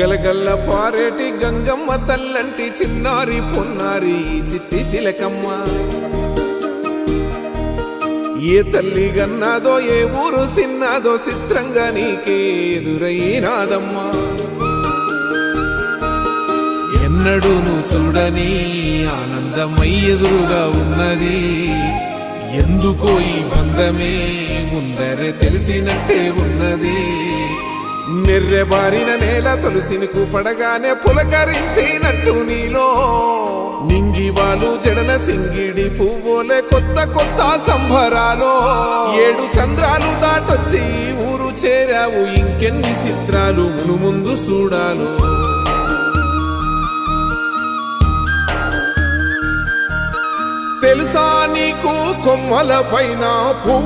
గలగల్ల పారేటి గంగమ్మ తల్లంటి చిన్నారి పొన్నారి చిట్టి చిలకమ్మ ఏ తల్లి గన్నాదో ఏ ఊరు సిన్నాదో చిత్రంగా నీకే ఎదురైనాదమ్మా ఎన్నడూ నువ్వు చూడని ఆనందమై ఎదురుగా ఉన్నది ఎందుకో ఈ బంధమే ముందరే తెలిసినట్టే ఉన్నది నెర్రెబారిన నేల తులసిని పడగానే పులకరించినట్టు నీలో నింగివాలు జడన సింగిడి పువ్వులే కొత్త కొత్త సంబరాలో 7 సంద్రాలు దాటొచ్చి ఊరు చేరావు ఇంకెన్ని చిత్రాలు ముందు చూడాలో తెలుసా నీకు కొమ్మల పైన